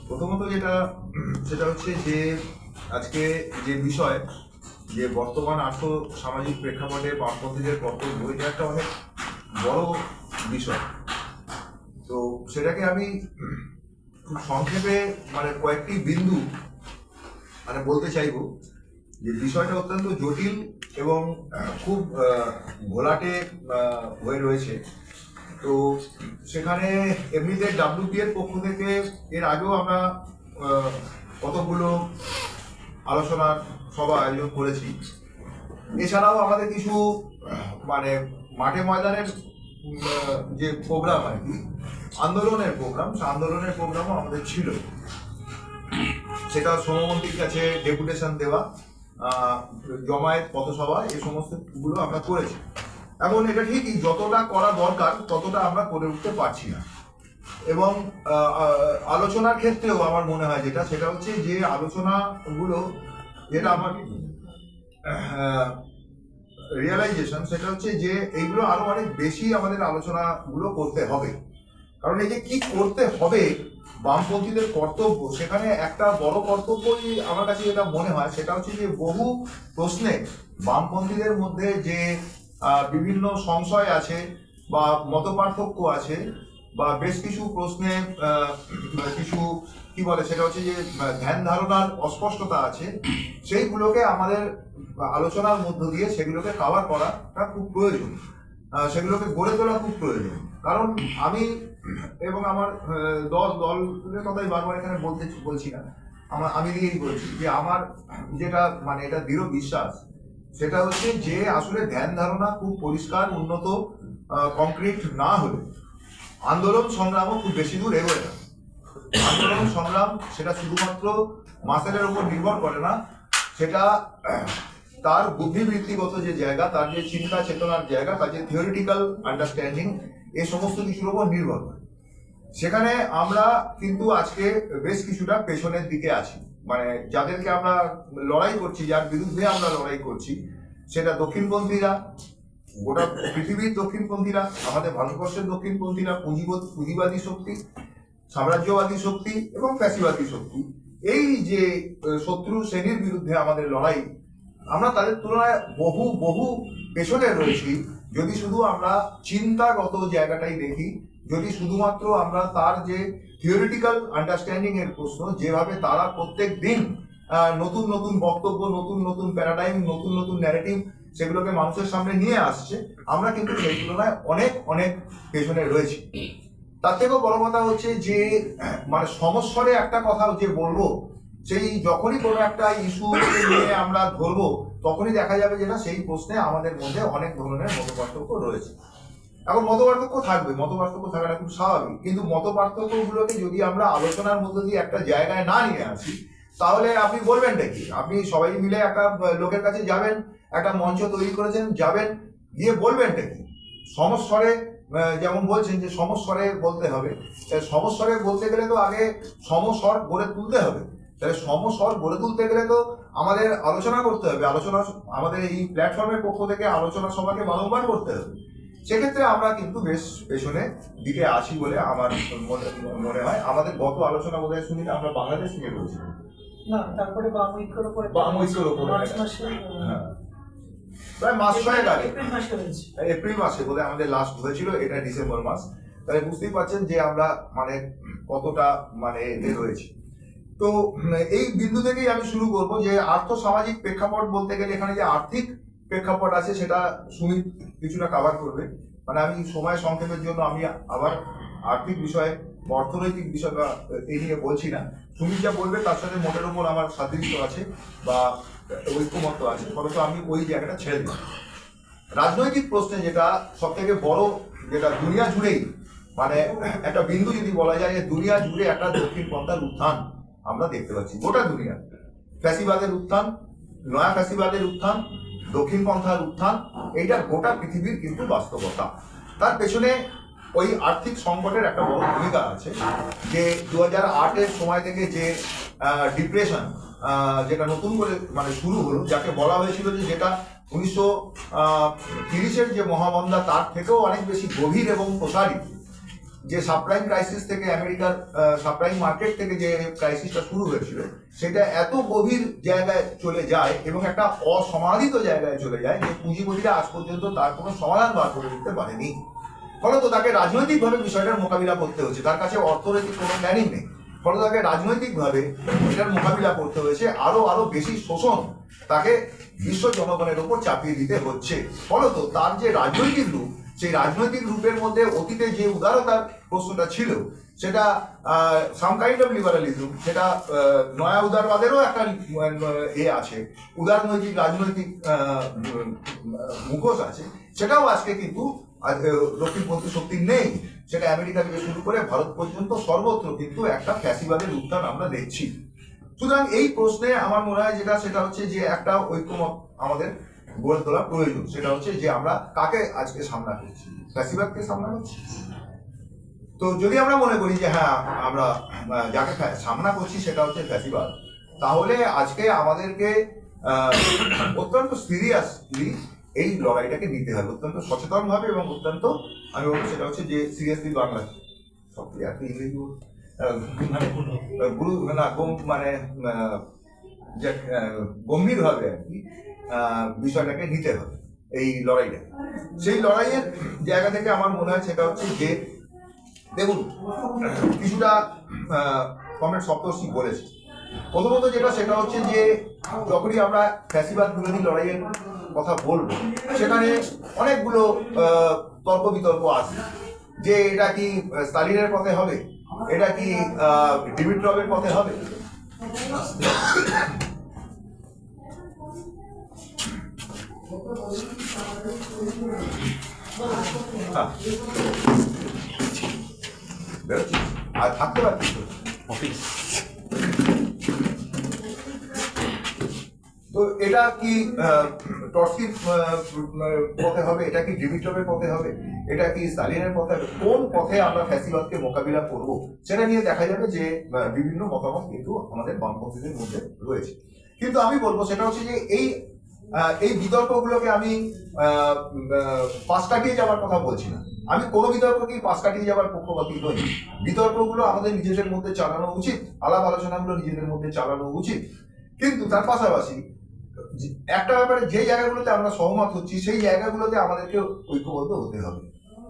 প্রথমত সেটা হচ্ছে যে আজকে যে বিষয় যে বর্তমান আর্থ সামাজিক প্রেক্ষাপটে বামপন্থীদের কর্তব্য, এটা একটা অনেক বড় বিষয়। তো সেটাকে আমি খুব সংক্ষেপে কয়েকটি বিন্দু বলতে চাইবো যে বিষয়টা অত্যন্ত জটিল এবং খুব ঘোলাটে হয়ে রয়েছে। তো সেখানে এমনিতে ডাব্লিউপি এর পক্ষ থেকে এর আগেও আমরা কতগুলো আলোচনার সভা আয়োজন করেছি। এছাড়াও আমাদের কিছু মাঠে ময়দানের যে প্রোগ্রাম আর কি, আন্দোলনের প্রোগ্রামও আমাদের ছিল। সেটা শ্রমমন্ত্রীর কাছে ডেপুটেশন দেওয়া, জমায়েত, পথসভা, এই সমস্ত গুলো আমরা করেছি। এখন এটা ঠিকই যতটা করা দরকার ততটা আমরা করে উঠতে পারছি না। এবং আলোচনার ক্ষেত্রেও আমার মনে হয় সেটা হচ্ছে যে আলোচনাগুলো, যেটা আমার রিয়েলাইজেশন, সেটা হচ্ছে যে এইগুলো আরো অনেক বেশি আমাদের আলোচনাগুলো করতে হবে। কারণ এই যে কি করতে হবে, বামপন্থীদের কর্তব্য, সেখানে একটা বড় কর্তব্যই আমার কাছে যেটা মনে হয় সেটা হচ্ছে যে বহু প্রশ্নে বামপন্থীদের মধ্যে যে বিভিন্ন সংশয় আছে বা মতপার্থক্য আছে, বা বেশ কিছু প্রশ্নে কিছু কি বলে সেটা হচ্ছে যে ধ্যান ধারণার অস্পষ্টতা আছে, সেইগুলোকে আমাদের আলোচনার মধ্য দিয়ে সেগুলোকে কাভার করাটা খুব প্রয়োজন, সেগুলোকে গড়ে তোলা খুব প্রয়োজন। কারণ আমি এবং আমার দলের কথাই বারবার এখানে বলছি না, আমি দিয়েই বলছি যে আমার যেটা এটা দৃঢ় বিশ্বাস, সেটা হচ্ছে যে আসলে ধ্যান ধারণা খুব পরিষ্কার, উন্নত, কংক্রিট না হলে আন্দোলন সংগ্রামও খুব বেশি দূর এগোয় না। আন্দোলন সংগ্রাম সেটা শুধুমাত্র মাসেলের উপর নির্ভর করে না, সেটা তার বুদ্ধিবৃত্তিগত যে জায়গা, তার যে চিন্তা চেতনার জায়গা, তার যে থিওরিটিক্যাল আন্ডারস্ট্যান্ডিং, এই সমস্ত কিছুর উপর নির্ভর করে। সেখানে আমরা কিন্তু আজকে বেশ কিছুটা পেছনের দিকে আছি। যাদেরকে আমরা লড়াই করছি, যার বিরুদ্ধে আমরা লড়াই করছি, সেটা দক্ষিণপন্থীরা, গোটা পৃথিবীর দক্ষিণপন্থীরা, আমাদের ভারতবর্ষের দক্ষিণপন্থীরা, পুঁজিবাদী শক্তি, সাম্রাজ্যবাদী শক্তি এবং ফ্যাসিবাদী শক্তি, এই যে শত্রু শ্রেণীর বিরুদ্ধে আমাদের লড়াই, আমরা তাদের তুলনায় বহু বহু পেছনে রয়েছি। যদি শুধু আমরা চিন্তাগত জায়গাটাই দেখি, যদি শুধুমাত্র আমরা তার যে থিওরিটিক্যাল আন্ডারস্ট্যান্ডিং এর প্রশ্ন, যেভাবে তারা প্রত্যেক দিন নতুন নতুন বক্তব্য, নতুন নতুন প্যারাডাইম, নতুন নতুন ন্যারেটিভ সেগুলোকে মানুষের সামনে নিয়ে আসছে, আমরা কিন্তু সেই তুলনায় অনেক অনেক পেছনে রয়েছি। তার থেকেও বড় কথা হচ্ছে যে সমস্বরে একটা কথা যে বলবো, সেই যখনই কোনো একটা ইস্যু নিয়ে আমরা ধরবো, তখনই দেখা যাবে যে না, সেই প্রশ্নে আমাদের মধ্যে অনেক ধরনের মতপার্থক্য রয়েছে। এখন মতপার্থক্য থাকবে, মতপার্থক্য থাকাটা খুব স্বাভাবিক, কিন্তু মতপার্থক্য গুলোকে যদি আমরা আলোচনার মধ্যে দিয়ে একটা জায়গায় না নিয়ে আসি, তাহলে আপনি বলবেনটা কি? আপনি সবাই মিলে একটা লোকের কাছে যাবেন, একটা মঞ্চ তৈরি করেছেন, যাবেন, গিয়ে বলবেনটা কি? সমস্বরে, যেমন বলছেন যে সমস্বরে বলতে হবে, সমস্বরে বলতে গেলে তো আগে সমস্বর গড়ে তুলতে হবে। তাহলে সমস্বর গড়ে তুলতে গেলে তো আমাদের আলোচনা করতে হবে, আমাদের এই প্ল্যাটফর্মের পক্ষ থেকে আলোচনা সভাকে বারংবার করতে হবে। সেক্ষেত্রে আমরা কিন্তু বেশ পেছনে দিকে আছি বলে আমার মনে হয়। আমাদের গত আলোচনা বোধহয় শুনি আমরা বাংলাদেশ থেকে করেছিলাম না, তারপরে বাম ঐক্যের উপরে প্রায় মাস ছয়েক আগে, এপ্রিল মাসে বোধহয় আমাদের লাস্ট হয়েছিল, এটা ডিসেম্বর মাস। তাহলে বুঝতেই পারছেন যে আমরা কতটা এতে রয়েছে। তো এই বিন্দু থেকেই আমি শুরু করব যে আর্থ সামাজিক প্রেক্ষাপট বলতে গেলে এখানে যে আর্থিক প্রেক্ষাপট আছে সেটা সুমিত কিছুটা কাভার করবে। আমি সময় সংক্ষেপের জন্য আমি আবার আর্থিক বিষয়ে, অর্থনৈতিক বিষয় এই নিয়ে বলছি না। সুমিত যা বলবে তার সাথে মোটের উপর আমার সাদৃশ্য আছে বা ঐক্যমত্য আছে, ফলে তো আমি ওই জায়গাটা ছেড়ে দিই। রাজনৈতিক প্রশ্নে যেটা সব থেকে বড়, যেটা দুনিয়া জুড়েই একটা বিন্দু যদি বলা যায়, যে দুনিয়া জুড়ে একটা দক্ষিণপন্থার উত্থান আমরা দেখতে পাচ্ছি। গোটা দুনিয়া ফ্যাসিবাদের উত্থান, নয়া ফ্যাসিবাদের উত্থান, দক্ষিণপন্থার উত্থান, এইটা গোটা পৃথিবীর কিন্তু বাস্তবতা। তার পেছনে ওই আর্থিক সংকটের একটা বড় ভূমিকা আছে। যে 2008-এর সময় থেকে যে ডিপ্রেশন যেটা নতুন করে শুরু হলো, যাকে বলা হয়েছিল যে যেটা 1930-এর যে মহামন্দা তার থেকেও অনেক বেশি গভীর এবং প্রসারিত, যে সাবপ্রাইম ক্রাইসিস থেকে আমেরিকার সাবপ্রাইম মার্কেট থেকে যে ক্রাইসিসটা শুরু হয়েছিল সেটা এত গভীর জায়গায় চলে যায় এবং একটা অসমাধিত জায়গায় চলে যায় যে পুঁজিপতিরা আজ পর্যন্ত তার কোনো সমাধান বার করে দিতে পারেনি। ফলত তাকে রাজনৈতিকভাবে বিষয়টার মোকাবিলা করতে হচ্ছে, তার কাছে অর্থনৈতিক কোনো প্ল্যানিং নেই। ফলত তাকে রাজনৈতিকভাবে এটার মোকাবিলা করতে হয়েছে, আরো বেশি শোষণ তাকে বিশ্ব জনগণের উপর চাপিয়ে দিতে হচ্ছে। ফলত তার যে রাজনৈতিক রূপ, সেই রাজনৈতিক রূপের মধ্যে অতীতে যে উদারতার প্রশ্নটা ছিল সেটা সাম কাইন্ড অফ লিবারালিজম, সেটা নয়া উদারবাদেরও একটা আছে, উদারনৈতিক রাজনৈতিক মুখোশ আছে, সেটাও আজকে কিন্তু দক্ষিণপন্থী শক্তি নেই। সেটা আমেরিকা থেকে শুরু করে ভারত পর্যন্ত সর্বত্র কিন্তু একটা ফ্যাসিবাদের উত্থান আমরা দেখছি। সুতরাং এই প্রশ্নে আমার মনে হয় সেটা হচ্ছে যে একটা ঐক্যমত আমাদের গড়ে তোলা প্রয়োজন। সেটা হচ্ছে যে আমরা কাকে আজকে সামনা করছি, ফ্যাসিবাদকে সামনা করছি। তো যদি আমরা মনে করি যে হ্যাঁ আমরা যাকে সামনা করছি সেটা হচ্ছে ফ্যাসিবাদ, তাহলে আজকে আমাদেরকে অত্যন্ত সিরিয়াসলি এই লড়াইটাকে নিতে হবে, অত্যন্ত সচেতন ভাবে এবং অত্যন্ত, আমি বলবো সেটা হচ্ছে যে সিরিয়াসলি বাংলা সব একটু ইংরেজি গুরু না মানে যে গম্ভীর ভাবে আর কি বিষয়টাকে নিতে হবে এই লড়াইটা। সেই লড়াইয়ের জায়গা থেকে আমার মনে হয় সেটা হচ্ছে যে দেখুন কিছুটা কমরেড সপ্তর্ষি বলেছে। প্রথমত যেটা সেটা হচ্ছে যে যখনই আমরা ফ্যাসিবাদ বিরোধী লড়াইয়ের কথা বলবো সেখানে অনেকগুলো তর্ক বিতর্ক আছে যে এটা কি স্টালিনের পথে হবে, এটা কি ডিমিট্রভের পথে হবে। আর থাকতে পারছি তো এটা কি টর্সির পথে হবে, এটা কি ডিমিট্রভের পথে হবে, এটা কি স্টালিনের পথে হবে, কোন পথে আমরা ফ্যাসিবাদকে মোকাবিলা করব সেটা নিয়ে দেখা যাবে যে বিভিন্ন মতামত কিন্তু আমাদের বামপন্থীদের মধ্যে রয়েছে। কিন্তু আমি বলবো সেটা হচ্ছে যে এই বিতর্কগুলোকে আমি পাশ কাটিয়ে যাওয়ার কথা বলছি না। আমি কোনো বিতর্ককেই পাশ কাটিয়ে যাওয়ার পক্ষপাতী নই। বিতর্কগুলো আমাদের নিজেদের মধ্যে চালানো উচিত, আলাপ আলোচনাগুলো নিজেদের মধ্যে চালানো উচিত। কিন্তু তার পাশাপাশি একটা ব্যাপারে যে জায়গাগুলোতে আমরা সহমত হচ্ছি সেই জায়গাগুলোতে আমাদেরকে ঐক্যবদ্ধ হতে হবে।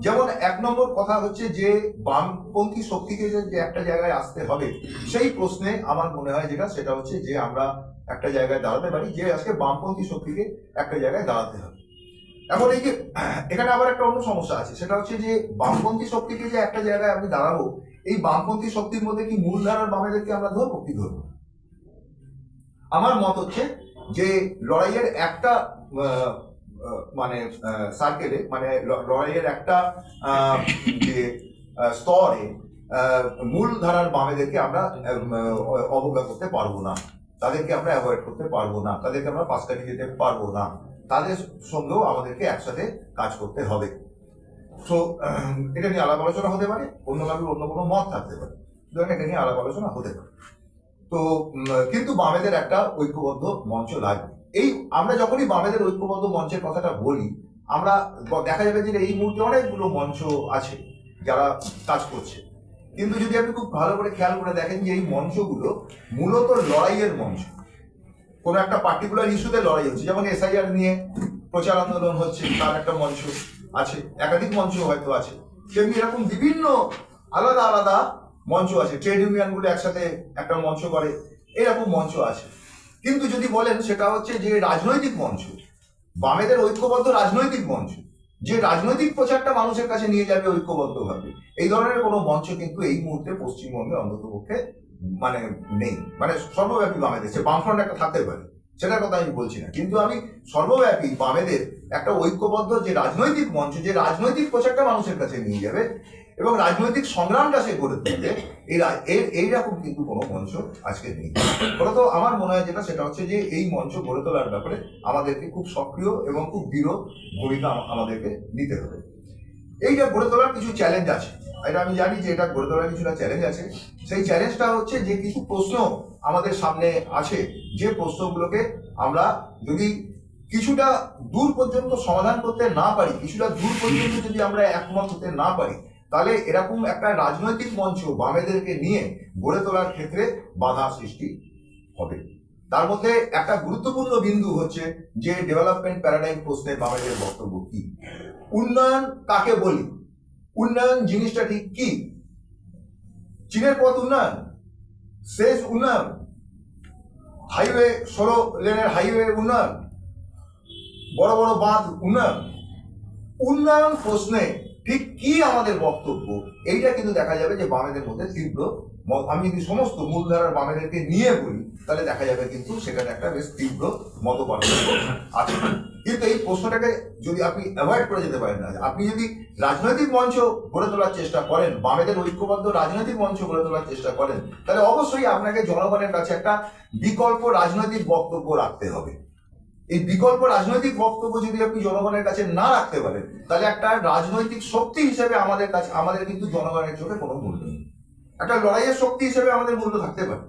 যেমন এক নম্বর কথা হচ্ছে যে বামপন্থী শক্তিকে যে একটা জায়গায় আসতে হবে, সেই প্রশ্নে আমার মনে হয় সেটা হচ্ছে যে আমরা একটা জায়গায় দাঁড়াতে পারি, যে আজকে বামপন্থী শক্তিকে একটা জায়গায় দাঁড়াতে হবে। এখন এই যে এখানে আবার একটা অন্য সমস্যা আছে, সেটা হচ্ছে যে বামপন্থী শক্তিকে যে একটা জায়গায় আমি দাঁড়াবো, এই বামপন্থী শক্তির মধ্যে কি মূলধারার বামেদেরকে আমরা ধরবো কি ধরবো? আমার মত হচ্ছে যে লড়াইয়ের একটা মানে সার্কেলে, মানে লড়াইয়ের একটা যে স্তরে মূলধারার বামেদেরকে আমরা অবজ্ঞা করতে পারবো না, তাদেরকে আমরা অ্যাভয়েড করতে পারবো না, তাদেরকে আমরা পাশ কাটিয়ে যেতে পারবো না, তাদের সঙ্গেও আমাদেরকে একসাথে কাজ করতে হবে। তো এটা নিয়ে আলাপ আলোচনা হতে পারে, অন্যভাবে অন্য কোনো মত থাকতে পারে, এটা নিয়ে আলাপ আলোচনা হতে পারে। তো কিন্তু বামেদের একটা ঐক্যবদ্ধ মঞ্চ লাগবে। এই আমরা যখনই বামেদের ঐক্যবদ্ধ মঞ্চের কথাটা বলি, আমরা দেখা যাবে যে এই মুহূর্তে অনেকগুলো মঞ্চ আছে যারা কাজ করছে, কিন্তু যদি আপনি খুব ভালো করে খেয়াল করে দেখেন যে এই মঞ্চগুলো মূলত লড়াইয়ের মঞ্চ, কোনো একটা পার্টিকুলার ইস্যুতে লড়াই হচ্ছে, যেমন এসআইআর নিয়ে প্রচার আন্দোলন হচ্ছে, তার একটা মঞ্চ আছে, একাধিক মঞ্চ হয়তো আছে, সেমনি এরকম বিভিন্ন আলাদা আলাদা মঞ্চ আছে, ট্রেড ইউনিয়ন গুলো একসাথে একটা মঞ্চ করে, এরকম মঞ্চ আছে। কিন্তু যদি বলেন সেটা হচ্ছে যে রাজনৈতিক মঞ্চ, বামেদের ঐক্যবদ্ধ রাজনৈতিক মঞ্চ, যে রাজনৈতিক প্রচারটা মানুষের কাছে নিয়ে যাবে ঐক্যবদ্ধভাবে, এই ধরনের কোনো মঞ্চ কিন্তু এই মুহূর্তে পশ্চিমবঙ্গে অন্ততপক্ষে মানে নেই। মানে সর্বব্যাপী বামেদের, সে বামফ্রন্ট একটা থাকতে পারে, সেটার কথা আমি বলছি না, কিন্তু আমি সর্বব্যাপী বামেদের একটা ঐক্যবদ্ধ যে রাজনৈতিক মঞ্চ, যে রাজনৈতিক প্রচারটা মানুষের কাছে নিয়ে যাবে এবং রাজনৈতিক সংগ্রামটা সে গড়ে তুলবে, এইরকম কিন্তু কোনো মঞ্চ আজকে নেই। ফলত আমার মনে হয় সেটা হচ্ছে যে এই মঞ্চ গড়ে তোলার ব্যাপারে আমাদেরকে খুব সক্রিয় এবং খুব দৃঢ় ভূমিকা আমাদেরকে নিতে হবে। এইটা গড়ে তোলার কিছু চ্যালেঞ্জ আছে, এটা আমি জানি যে এটা গড়ে তোলার কিছুটা চ্যালেঞ্জ আছে। সেই চ্যালেঞ্জটা হচ্ছে যে কিছু প্রশ্ন আমাদের সামনে আছে, যে প্রশ্নগুলোকে আমরা যদি কিছুটা দূর পর্যন্ত সমাধান করতে না পারি, কিছুটা দূর পর্যন্ত যদি আমরা একমত হতে না পারি, তাহলে এরকম একটা রাজনৈতিক মঞ্চ বামেদেরকে নিয়ে গড়ে তোলার ক্ষেত্রে বাধা সৃষ্টি হবে। তার মধ্যে একটা গুরুত্বপূর্ণ বিন্দু হচ্ছে যে ডেভেলপমেন্ট প্যারাডাইম প্রশ্নে বামেদের বক্তব্য কি, উন্নয়ন কাকে বলি, উন্নয়ন জিনিসটা ঠিক কি, চীনের পথ উন্নয়ন, শেষ উন্নয়ন, হাইওয়ে 16 লেনের হাইওয়ে উন্নয়ন, বড় বড় বাঁধ উন্নয়ন, উন্নয়ন প্রশ্নে ঠিক কি আমাদের বক্তব্য, এইটা কিন্তু দেখা যাবে যে বামেদের মধ্যে তীব্র আমি যদি সমস্ত মূলধারার বামেদেরকে নিয়ে বলি তাহলে দেখা যাবে কিন্তু সেখানে একটা বেশ তীব্র মত পার্থক্য আছে। কিন্তু এই প্রশ্নটাকে যদি আপনি অ্যাভয়েড করে যেতে পারেন না, আপনি যদি রাজনৈতিক মঞ্চ গড়ে তোলার চেষ্টা করেন, বামেদের ঐক্যবদ্ধ রাজনৈতিক মঞ্চ গড়ে তোলার চেষ্টা করেন, তাহলে অবশ্যই আপনাকে জনগণের কাছে একটা বিকল্প রাজনৈতিক বক্তব্য রাখতে হবে। এই বিকল্প রাজনৈতিক বক্তব্য যদি আপনি জনগণের কাছে না রাখতে পারেন তাহলে একটা রাজনৈতিক শক্তি হিসেবে আমাদের কিন্তু জনগণের চোখে কোনো মূল্য নেই। একটা লড়াইয়ের শক্তি হিসেবে আমাদের মূল্য থাকতে পারে,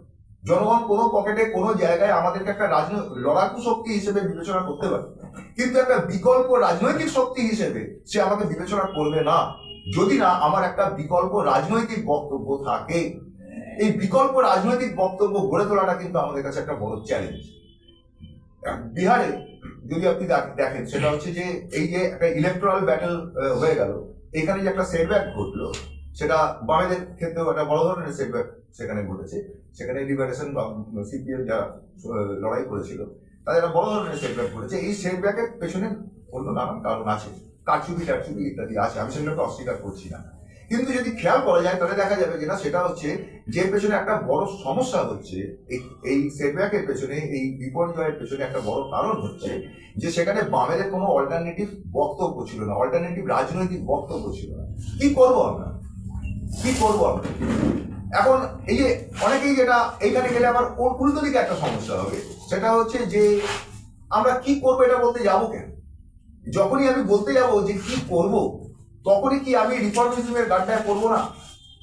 জনগণ কোনো পকেটে কোনো জায়গায় আমাদেরকে একটা লড়াকু শক্তি হিসেবে বিবেচনা করতে পারে, কিন্তু একটা বিকল্প রাজনৈতিক শক্তি হিসেবে সে আমাকে বিবেচনা করবে না যদি না আমার একটা বিকল্প রাজনৈতিক বক্তব্য থাকে। এই বিকল্প রাজনৈতিক বক্তব্য গড়ে তোলাটা কিন্তু আমাদের কাছে একটা বড় চ্যালেঞ্জ। বিহারে যদি আপনি দেখেন সেটা হচ্ছে যে এই যে একটা ইলেকট্রাল ব্যাটেল হয়ে গেল, এখানে যে একটা সেটব্যাক ঘটলো সেটা বামেদের ক্ষেত্রেও একটা বড় ধরনের সেটব্যাক সেখানে ঘটেছে। সেখানে লিবারেশন বা সিপিএম যারা লড়াই করেছিল তাদের একটা বড় ধরনের সেটব্যাক ঘটেছে। এই সেটব্যাকের পেছনে অন্য নানান কারণ আছে, কারচুপি টারচুপি ইত্যাদি আছে, আমি সেগুলোকে অস্বীকার করছি না। কিন্তু যদি খেয়াল করা যায় তাহলে দেখা যাবে যেটা সেটা হচ্ছে যে পেছনে একটা বড় সমস্যা হচ্ছে, এই সেটব্যাকের পেছনে, এই বিপর্যয়ের পেছনে একটা বড় কারণ হচ্ছে যে সেখানে বামেদের কোনো অল্টারনেটিভ বক্তব্য ছিল না, অল্টারনেটিভ রাজনৈতিক বক্তব্য ছিল না। কি করবো আমরা, কি করবো আমরা? এখন এই যে অনেকেই যেটা এইখানে গেলে আবার উল্টো দিকে একটা সমস্যা হবে, সেটা হচ্ছে যে আমরা কি করবো এটা বলতে যাবো কেন? যখনই আমি বলতে যাবো যে কি করব, তখনই কি আমি রিফর্মিজমের গাড্ডায় পড়বো না?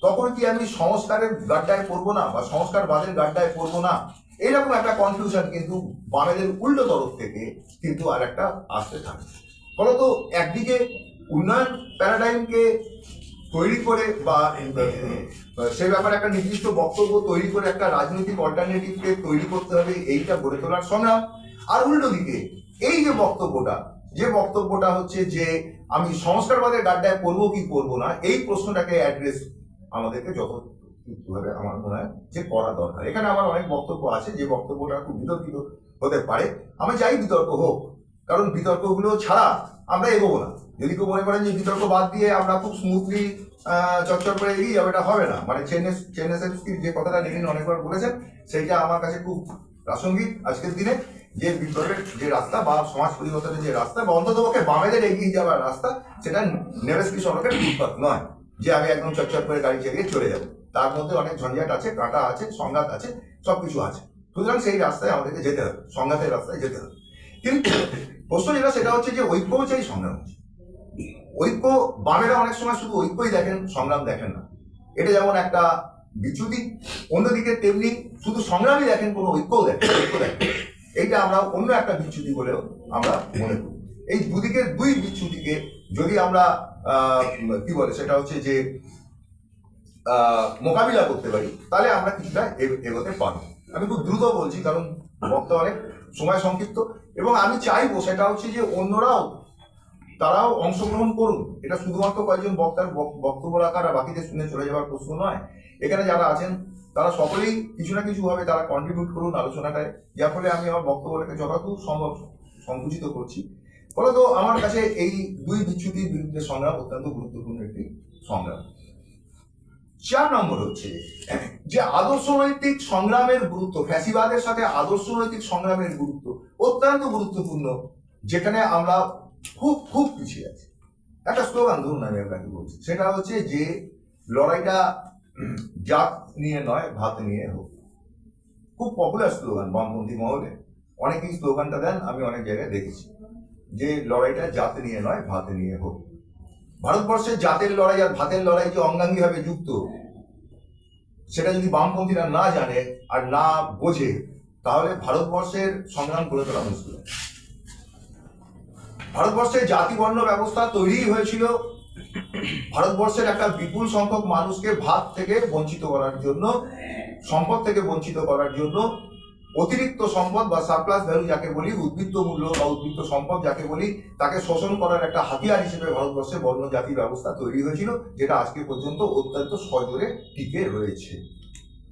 তখন কি আমি সংস্কারের গাড্ডায় পড়বো না বা সংস্কারবাদের গাড্ডায় পড়বো না? এইরকম একটা কনফিউশন কিন্তু বামেদের উল্টো তরফ থেকে কিন্তু আর একটা আসতে থাকে। ফলত একদিকে উন্নয়ন প্যারাডাইমকে তৈরি করে বা সে ব্যাপারে একটা নির্দিষ্ট বক্তব্য তৈরি করে একটা রাজনৈতিক অল্টারনেটিভকে তৈরি করতে হবে, এইটা গড়ে তোলার সংগ্রাম। আর উল্টো দিকে এই যে বক্তব্যটা হচ্ছে যে আমি সংস্কারবাদের গাড্ডায় পড়বো কি পড়বো না, এই প্রশ্নটাকে অ্যাড্রেস আমাদেরকে যথাযথভাবে আমার মনে হয় যে করা দরকার। এখানে আমার অনেক বক্তব্য আছে যে বক্তব্যটা খুব বিতর্কিত হতে পারে, আমি চাই বিতর্ক হোক, কারণ বিতর্কগুলো ছাড়া আমরা এগোবো না। যদি কেউ মনে করেন যে বিতর্ক বাদ দিয়ে আমরা খুব স্মুথলি চর্চা করে এগিয়ে যাবে, এটা হবে না। মানে চেনেসেভস্কির যে কথাটা লেনিন অনেকবার বলেছেন সেইটা আমার কাছে খুব প্রাসঙ্গিক আজকের দিনে, যে বিপ্লবের যে রাস্তা বা সমাজ পরিবর্তনের যে রাস্তা বা অন্ততপক্ষে বামেদের এগিয়ে যাওয়ার রাস্তা, সেটা নেভস্কি সড়কের ফুটপাত নয় যে আমি একদম চটচট করে গাড়ি চালিয়ে চলে যাবো। তার মধ্যে অনেক ঝঞ্ঝাট আছে, কাঁটা আছে, সংঘাত আছে, সবকিছু আছে। সুতরাং সেই রাস্তায় আমাদেরকে যেতে হবে, সংঘাতের রাস্তায় যেতে হবে। কিন্তু প্রশ্ন যেটা সেটা হচ্ছে যে ঐক্য চাই, সংগ্রাম হচ্ছে। ঐক্য বামেরা অনেক সময় শুধু ঐক্যই দেখেন, সংগ্রাম দেখেন না, এটা যেমন একটা বিচ্যুতি। অন্যদিকে তেমনি শুধু সংগ্রামই দেখেন, কোনো ঐক্যও দেখেন, এইটা আমরা অন্য একটা বিচ্যুতি বলেও আমরা মনে করি। এই দুদিকের দুই বিচ্যুতিকে যদি আমরা কি বলে সেটা হচ্ছে যে মোকাবিলা করতে পারি তাহলে আমরা কিছুটা এগোতে পারবো। আমি খুব দ্রুত বলছি কারণ বক্তা অনেক সময় সংক্ষিপ্ত, এবং আমি চাইবো সেটা হচ্ছে যে অন্যরাও তারাও অংশগ্রহণ করুন। এটা শুধুমাত্র কয়েকজন বক্তার বক্তব্য রাখার আর বাকিদের শুনে চলে যাওয়ার প্রশ্ন নয়। এখানে যারা আছেন তারা সকলেই কিছু না কিছু ভাবে তারা কন্ট্রিবিউট করুন আলোচনাটায়, যার ফলে আমি আমার বক্তব্যটাকে যতদূর সম্ভব সংকুচিত করছি। ফলত আমার কাছে এই দুই বিচ্যুতির বিরুদ্ধে সংগ্রাম অত্যন্ত গুরুত্বপূর্ণ একটি সংগ্রাম। 4 নম্বর হচ্ছে যে আদর্শনৈতিক সংগ্রামের গুরুত্ব, ফ্যাসিবাদের সাথে আদর্শনৈতিক সংগ্রামের গুরুত্ব অত্যন্ত গুরুত্বপূর্ণ, যেখানে আমরা খুব খুব পিছিয়ে আছি। একটা স্লোগান ধরুন আমি আপনাকে বলছি, সেটা হচ্ছে যে লড়াইটা জাত নিয়ে নয়, ভাত নিয়ে হোক। খুব পপুলার স্লোগান বামপন্থী মহলে, অনেকেই স্লোগানটা দেন, আমি অনেক জায়গায় দেখেছি যে লড়াইটা জাত নিয়ে নয়, ভাত নিয়ে হোক। ভারতবর্ষের জাতের লড়াই আর ভাতের লড়াই যে অঙ্গাঙ্গিভাবে যুক্ত, সেটা যদি বামপন্থীরা না জানে আর না বোঝে তাহলে ভারতবর্ষের সংগ্রাম করে তোলা মুশকিল। ভারতবর্ষের জাতি বর্ণ ব্যবস্থা তৈরি হয়েছিল ভারতবর্ষের একটা বিপুল সংখ্যক মানুষকে ভাত থেকে বঞ্চিত করার জন্য, সম্পদ থেকে বঞ্চিত করার জন্য অতিরিক্ত সম্পদ বা সারপ্লাস ভ্যালু যাকে বলি, উদ্বৃত্ত মূল্য বা উদ্বৃত্ত সম্পদ যাকে বলি, তাকে শোষণ করার একটা হাতিয়ার হিসেবে ভারতবর্ষে বর্ণ জাতি ব্যবস্থা তৈরি হয়েছিল, যেটা আজকে পর্যন্ত অত্যন্ত সজোরে টিকে রয়েছে।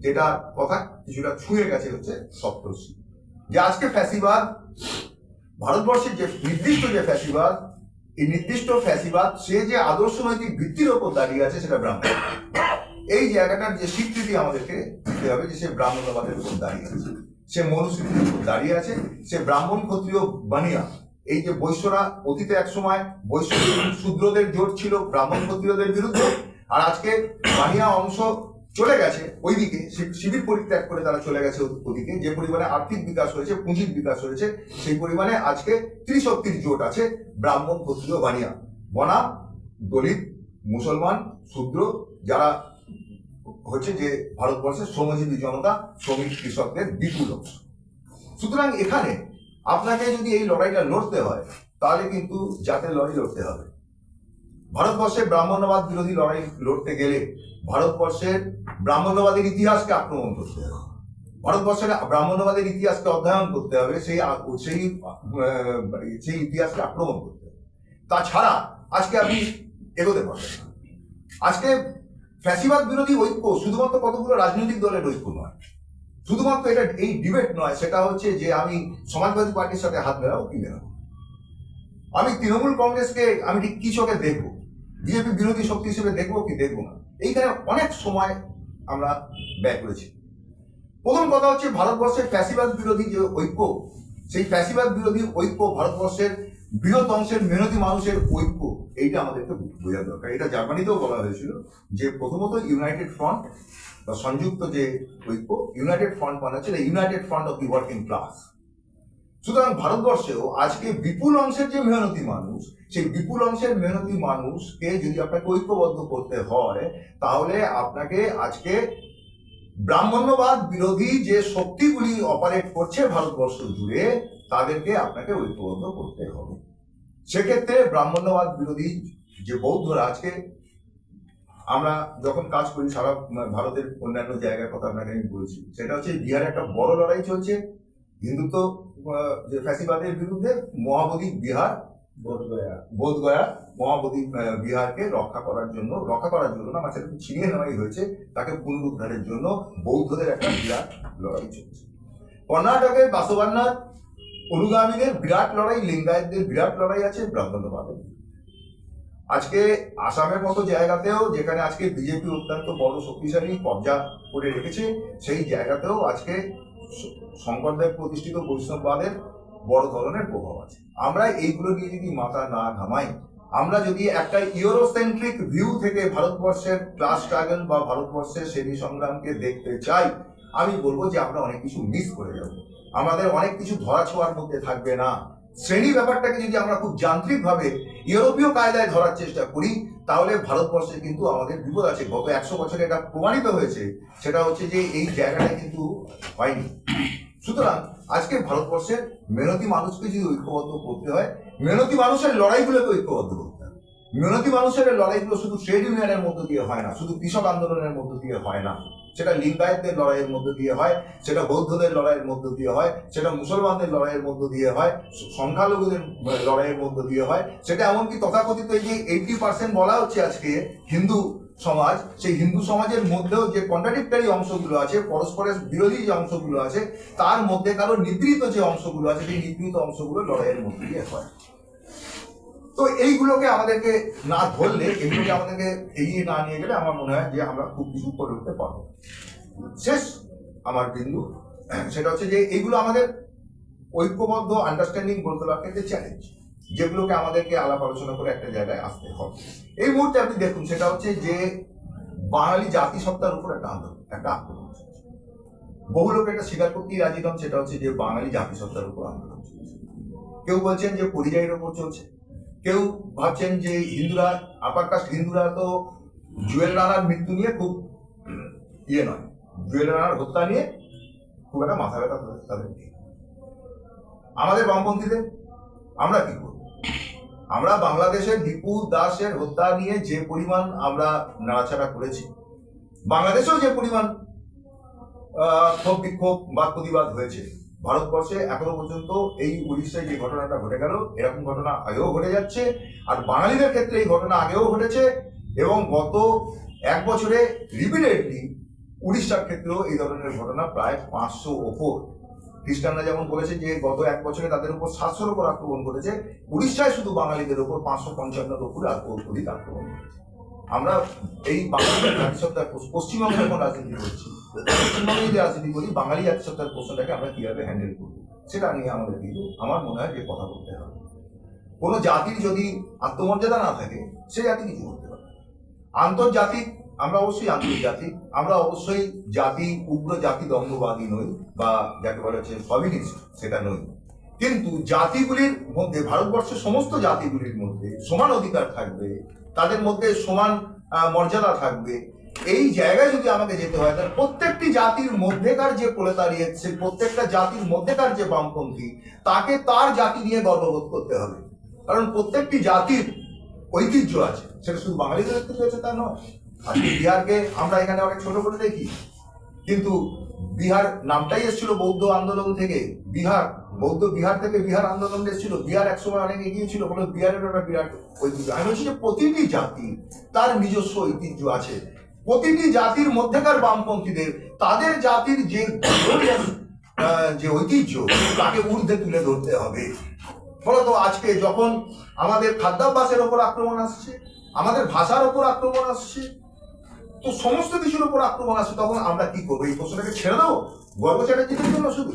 যেটা কথা কিছুটা ছুঁয়ে গেছে হচ্ছে সপ্তর্ষি, যে আজকে ফ্যাসিবাদ, ভারতবর্ষের যে নির্দিষ্ট যে ফ্যাসিবাদ, এই নির্দিষ্ট ফ্যাসিবাদ সে যে আদর্শ নৈতিক ভিত্তির ওপর দাঁড়িয়ে আছে সেটা ব্রাহ্মণ। এই জায়গাটার যে স্বীকৃতি আমাদেরকে দিতে হবে যে সে ব্রাহ্মণবাদের উপর দাঁড়িয়ে আছে, সে মনুস্মৃতির উপর দাঁড়িয়ে আছে, সে ব্রাহ্মণ ক্ষত্রিয় বানিয়া। এই যে বৈশ্যরা অতীতে এক সময় বৈশ্য শূদ্রদের জোট ছিল ব্রাহ্মণ ক্ষত্রিয়দের বিরুদ্ধে, আর আজকে বানিয়া অংশ চলে গেছে ওইদিকে, শিবির পরিত্যাগ করে তারা চলে গেছে ওদিকে। যে পরিমাণে আর্থিক বিকাশ হয়েছে, পুঁজির বিকাশ হয়েছে, সেই পরিমাণে আজকে ত্রিশক্তির জোট আছে ব্রাহ্মণ ক্ষত্রিয় বানিয়া, বনাম দলিত, মুসলমান, শূদ্র, যারা হচ্ছে যে ভারতবর্ষের শ্রমজীবী জনতা, শ্রমিক কৃষকদের বিপুল অংশ। সুতরাং এখানে আপনাকে যদি এই লড়াইটা লড়তে হয়, তাহলে কিন্তু জাতের লড়াই লড়তে হবে। ভারতবর্ষের ব্রাহ্মণ্যবাদ বিরোধী লড়াই লড়তে গেলে ভারতবর্ষের ব্রাহ্মণ্যবাদের ইতিহাসকে আক্রমণ করতে হবে, ভারতবর্ষের ব্রাহ্মণ্যবাদের ইতিহাসকে অধ্যয়ন করতে হবে, সেই ইতিহাসকে আক্রমণ করতে হবে। তাছাড়া আজকে আপনি এগোতে পারবেন না। আজকে ফ্যাসিবাদ বিরোধী ঐক্য শুধুমাত্র কতগুলো রাজনৈতিক দলের ঐক্য নয়, শুধুমাত্র এটা এই ডিবেট নয়, সেটা হচ্ছে যে আমি সমাজবাদী পার্টির সাথে হাত মেলাবো কি মেলাবো, আমি তৃণমূল কংগ্রেসকে আমি ঠিক কি চোখে দেখবো, বিজেপি বিরোধী শক্তি হিসেবে দেখবো কি দেখবো না। এইখানে অনেক সময় আমরা ব্যয় করেছি। প্রথম কথা হচ্ছে ভারতবর্ষের ফ্যাসিবাদ বিরোধী যে ঐক্য, সেই ফ্যাসিবাদ বিরোধী ঐক্য ভারতবর্ষের বৃহৎ অংশের মেহনতি মানুষের ঐক্য, এইটা আমাদেরকে বোঝা দরকার। এটা জার্মানিতেও বলা হয়েছিল যে প্রথমত ইউনাইটেড ফ্রন্ট বা সংযুক্ত যে ঐক্য, ইউনাইটেড ফ্রন্ট মানে হচ্ছে United front of the working class. সুতরাং ভারতবর্ষেও আজকে বিপুল অংশের যে মেহনতি মানুষ, সেই বিপুল অংশের মেহনতি মানুষকে যদি আপনাকে ঐক্যবদ্ধ করতে হয়, তাহলে আপনাকে আজকে ব্রাহ্মণ্যবাদ বিরোধী যে শক্তিগুলি অপারেট করছে ভারতবর্ষ জুড়ে, তাদেরকে আপনাকে ঐক্যবদ্ধ করতে হবে। সেক্ষেত্রে ব্রাহ্মণ্যবাদ বিরোধী যে বৌদ্ধরা, আজকে আমরা যখন কাজ করি সারা ভারতের অন্যান্য জায়গার কথা আপনাকে আমি বলছি, সেটা হচ্ছে বিহারে একটা বড় লড়াই চলছে হিন্দুত্ব যে ফ্যাসিবাদের বিরুদ্ধে। মহাবোধি বিহার, বোধগয়া মহাবোধি বিহারকে রক্ষা করার জন্য না, আমার সেটা ছিনিয়ে নেওয়াই হয়েছে, তাকে পুনরুদ্ধারের জন্য বৌদ্ধদের একটা বিরাট লড়াই চলছে। কর্ণাটকের বাসবান্নার অনুগামীদের বিরাট লড়াই, লিঙ্গায়তদের বিরাট লড়াই আছে ব্রাহ্মণ্যবাদের। আজকে আসামের মতো জায়গাতেও, যেখানে আজকে বিজেপি অত্যন্ত বড় শক্তিশালী কবজা করে রেখেছে, সেই জায়গাতেও আজকে শঙ্করদেব প্রতিষ্ঠিত বৈষ্ণববাদের বড় ধরনের প্রভাব আছে। আমরা এইগুলো নিয়ে যদি মাথা না ঘামাই, আমরা যদি একটা ইউরোসেন্ট্রিক ভিউ থেকে ভারতবর্ষের ক্লাস স্ট্রাগল বা ভারতবর্ষের শ্রেণী সংগ্রামকে দেখতে চাই, আমি বলবো যে আমরা অনেক কিছু মিস করে যাব, আমাদের অনেক কিছু ধরাছোঁয়ার মধ্যে থাকবে না। শ্রেণী ব্যাপারটাকে যদি আমরা খুব যান্ত্রিকভাবে ইউরোপীয় কায়দায় ধরার চেষ্টা করি, তাহলে ভারতবর্ষে কিন্তু আমাদের বিপদ আছে। গত 100 বছরে এটা প্রমাণিত হয়েছে, সেটা হচ্ছে যে এই জায়গাটা কিন্তু হয়নি। সুতরাং আজকে ভারতবর্ষের মেহনতি মানুষকে যদি ঐক্যবদ্ধ করতে হয়, মেহনতি মানুষের লড়াইগুলোকে ঐক্যবদ্ধ করতে হবে। মেহনতি মানুষের লড়াইগুলো শুধু ট্রেড ইউনিয়নের মধ্য দিয়ে হয় না, শুধু কৃষক আন্দোলনের মধ্য দিয়ে হয় না, সেটা লিঙ্গায়তদের লড়াইয়ের মধ্য দিয়ে হয়, সেটা বৌদ্ধদের লড়াইয়ের মধ্য দিয়ে হয়, সেটা মুসলমানদের লড়াইয়ের মধ্য দিয়ে হয়, সংখ্যালঘুদের লড়াইয়ের মধ্য দিয়ে হয়, সেটা এমনকি তথাকথিত এই যে 80% বলা হচ্ছে আজকে হিন্দু সমাজ, সেই হিন্দু সমাজের মধ্যেও যে কন্ট্রাডিক্টরি অংশগুলো আছে, পরস্পরের বিরোধী যে অংশগুলো আছে, তার মধ্যে কারো নিবৃত যে অংশগুলো আছে, সেই নিবৃত অংশগুলো লড়াইয়ের মধ্য দিয়ে হয়। তো এইগুলোকে আমাদেরকে না ধরলে, এগুলোকে আমাদেরকে এগিয়ে না নিয়ে গেলে আমার মনে হয় যে আমরা খুব কিছু করে উঠতে পারবো। শেষ আমার বিন্দু সেটা হচ্ছে যে এইগুলো আমাদের ঐক্যবদ্ধ আন্ডারস্ট্যান্ডিং গড়ে তোলার ক্ষেত্রে চ্যালেঞ্জ, যেগুলোকে আমাদেরকে আলাপ আলোচনা করে একটা জায়গায় আসতে হবে। এই মুহূর্তে আপনি দেখুন, সেটা হচ্ছে যে বাঙালি জাতিসত্তার উপর একটা আন্দোলন, একটা আক্রমণ চলছে। বহু লোক এটা স্বীকার করতেই রাজি নন, সেটা হচ্ছে যে বাঙালি জাতিসত্তার উপর আন্দোলন চলছে। কেউ বলছেন যে পরিযায়ীর উপর চলছে, কেউ ভাবছেন যে হিন্দুরা, আপার কাস্ট হিন্দুরা তো জুয়েল রানার মৃত্যু নিয়ে খুব নয়, জুয়েল রানার হত্যা নিয়ে খুব একটা মাথা ব্যথা তাদের নেই। আমাদের বামপন্থীদের আমরা কি করব? আমরা বাংলাদেশের দীপু দাসের হত্যা নিয়ে যে পরিমাণ আমরা নাড়াচাড়া করেছি, বাংলাদেশেও যে পরিমাণ ক্ষোভ বিক্ষোভ বা প্রতিবাদ হয়েছে, ভারতবর্ষে এখনো পর্যন্ত এই উড়িষ্যায় যে ঘটনাটা ঘটে গেল, এরকম ঘটনা আগেও ঘটে যাচ্ছে। আর বাঙালিদের ক্ষেত্রে এই ঘটনা আগেও ঘটেছে এবং গত 1 বছরে রিপিটেডলি উড়িষ্যার ক্ষেত্রেও এই ধরনের ঘটনা প্রায় 500 ওপর। খ্রিস্টানরা যেমন বলেছে যে গত 1 বছরে তাদের উপর 700-র উপর আক্রমণ করেছে, উড়িষ্যায় শুধু বাঙালিদের উপর 555-র উপরে অধিক আক্রমণ করেছে। আমরা এই বাঙালি জাতিসত্তার পশ্চিমবঙ্গে যখন রাজনীতি করছি, পশ্চিমবঙ্গে যদি রাজনীতি করি, বাঙালি জাতিসত্তার প্রশ্নটাকে আমরা কিভাবে হ্যান্ডেল করবো সেটা নিয়ে আমাদের কিন্তু আমার মনে হয় যে কথা বলতে হবে। কোনো জাতির যদি আত্মমর্যাদা না থাকে, সে জাতি কিছু করতে পারে। আন্তর্জাতিক, আমরা অবশ্যই আন্তর্জাতিক, আমরা অবশ্যই জাতি উগ্র জাতি দম্ভবাদী নই, বা যাকে বলা হচ্ছে সভিনিস্ট, সেটা নই। কিন্তু জাতিগুলির মধ্যে, ভারতবর্ষের সমস্ত জাতিগুলির মধ্যে সমান অধিকার থাকবে, তাদের মধ্যে সমান মর্যাদা থাকবে। এই জায়গায় যদি আমাকে যেতে হয়, তাহলে প্রত্যেকটি জাতির মধ্যেকার যে প্রলেতারিয়েট, সে প্রত্যেকটা জাতির মধ্যেকার যে বামপন্থী, তাকে তার জাতি নিয়ে গর্ববোধ করতে হবে। কারণ প্রত্যেকটি জাতির ঐতিহ্য আছে, সেটা শুধু বাঙালিদের ঐতিহ্য আছে তা নয়। আজকে বিহারকে আমরা এখানে অনেক ছোট করে দেখি, কিন্তু বিহার নামটাই এসেছিল বৌদ্ধ আন্দোলন থেকে। বিহার থেকে বিহার আন্দোলন এসেছিল। বিহার একসময় অনেক এগিয়ে ছিল, বলে বিহারের একটা বিরাট ঐতিহ্য। আমি বলছি যে প্রতিটি জাতি তার নিজস্ব ঐতিহ্য আছে। প্রতিটি জাতির মধ্যেকার বামপন্থীদের তাদের জাতির যে ঐতিহ্য, তাকে ঊর্ধ্বে তুলে ধরতে হবে। ফলত আজকে যখন আমাদের খাদ্যাভ্যাসের ওপর আক্রমণ আসছে, আমাদের ভাষার ওপর আক্রমণ আসছে, তো সমস্ত কিছুর উপর আক্রমণ আসছে, তখন আমরা কি করবো? এই প্রশ্নটাকে ছেড়ে দেবো গর্গ চ্যাটার্জিদের জন্য? শুধু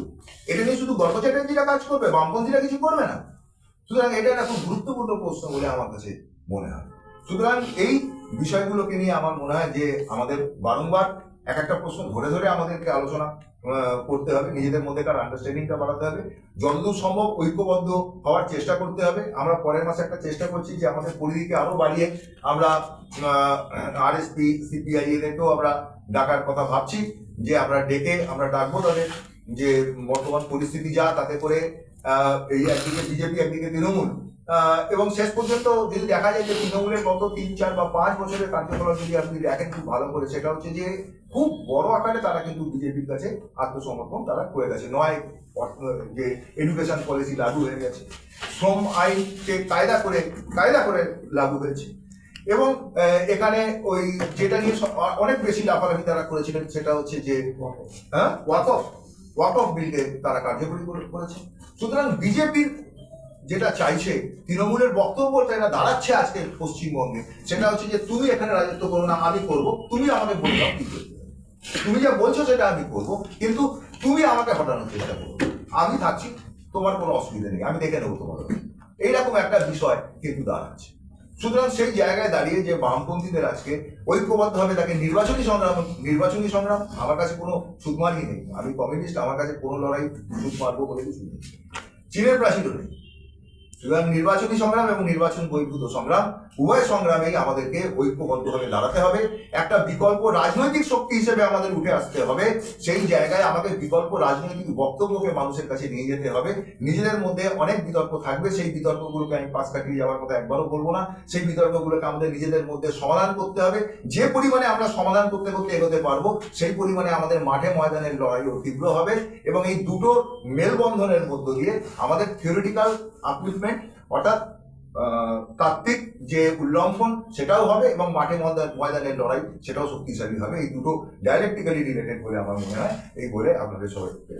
এটা নিয়ে শুধু গর্গ চ্যাটার্জিরা কাজ করবে, বামপন্থীরা কিছু করবে না? সুতরাং এটা একটা খুব গুরুত্বপূর্ণ প্রশ্ন বলে আমার কাছে মনে হয়। সুতরাং এই বিষয়গুলোকে নিয়ে আমার মনে হয় যে আমাদের বারংবার এক একটা প্রশ্ন ধরে ধরে আমাদেরকে আলোচনা করতে হবে, নিজেদের মধ্যেকার আন্ডারস্ট্যান্ডিংটা বাড়াতে হবে, যতদূর সম্ভব ঐক্যবদ্ধ হওয়ার চেষ্টা করতে হবে। আমরা পরের মাসে একটা চেষ্টা করছি যে আমাদের পরিধিকে আরো বাড়িয়ে আমরা আরএসপি, সিপিআই এদেরকেও আমরা ডাকার কথা ভাবছি, যে আমরা ডাকবো তাদের, যে বর্তমান পরিস্থিতি যা, তাতে করে এই একদিকে বিজেপি, একদিকে তৃণমূল, এবং শেষ পর্যন্ত যদি দেখা যায় যে তৃণমূলের গত 3, 4 বা 5 বছরের কার্যকলাপ যদি আপনি দেখেন খুব ভালো করে, সেটা হচ্ছে যে খুব বড় আকারে তারা কিন্তু বিজেপির কাছে আত্মসমর্পণ তারা করে গেছে। নয় যে এডুকেশন পলিসি লাগু হয়ে গেছে, শ্রম আইনকে কায়দা করে লাগু হয়েছে, এবং এখানে ওই যেটা নিয়ে অনেক বেশি লাফালাফি তারা করেছিলেন, সেটা হচ্ছে যে ওয়াক অফ বিলকে তারা কার্যকরী করেছে। সুতরাং বিজেপির যেটা চাইছে, তৃণমূলের বক্তব্য যেটা দাঁড়াচ্ছে আজকে পশ্চিমবঙ্গে, সেটা হচ্ছে যে তুমি এখানে রাজত্ব করো না, আমি করবো, তুমি আমাকে বলবে কি করতে, তুমি যা বলছো সেটা আমি করবো, কিন্তু তুমি আমাকে হটানোর চেষ্টা করো, আমি থাকছি, তোমার কোনো অসুবিধা নেই, আমি দেখে নেবো তোমার। এইরকম একটা বিষয় কিন্তু দাঁড়াচ্ছে। সুতরাং সেই জায়গায় দাঁড়িয়ে যে বামপন্থীদের আজকে ঐক্যবদ্ধভাবে তাকে নির্বাচনী সংগ্রাম, আমার কাছে কোনো সুতমারই নেই, আমি কমিউনিস্ট, আমার কাছে কোনো লড়াই সুত মারবো বলে কিছু নেই, চীনের প্রাচীরও নেই। সুতরাং নির্বাচনী সংগ্রাম এবং নির্বাচন বহির্ভূত সংগ্রাম, উভয় সংগ্রামেই আমাদেরকে ঐক্যবদ্ধভাবে দাঁড়াতে হবে। একটা বিকল্প রাজনৈতিক শক্তি হিসেবে আমাদের উঠে আসতে হবে। সেই জায়গায় আমাদের বিকল্প রাজনৈতিক বক্তব্যকে মানুষের কাছে নিয়ে যেতে হবে। নিজেদের মধ্যে অনেক বিতর্ক থাকবে, সেই বিতর্কগুলোকে আমি পাশ কাটিয়ে যাওয়ার কথা একবারও বলবো না। সেই বিতর্কগুলোকে আমাদের নিজেদের মধ্যে সমাধান করতে হবে। যে পরিমাণে আমরা সমাধান করতে করতে এগোতে পারবো, সেই পরিমাণে আমাদের মাঠে ময়দানের লড়াইও তীব্র হবে, এবং এই দুটো মেলবন্ধনের মধ্য দিয়ে আমাদের থিওরিটিক্যাল আপলিফমেন্ট, অর্থাৎ তাত্ত্বিক যে উল্লঙ্ঘন, সেটাও হবে, এবং মাঠে ময়দানের লড়াই সেটাও শক্তিশালী হবে। এই দুটো ডাইরেক্টিক্যালি রিলেটেড বলে আমার মনে হয়। এই বলে আপনাদের সবাইকে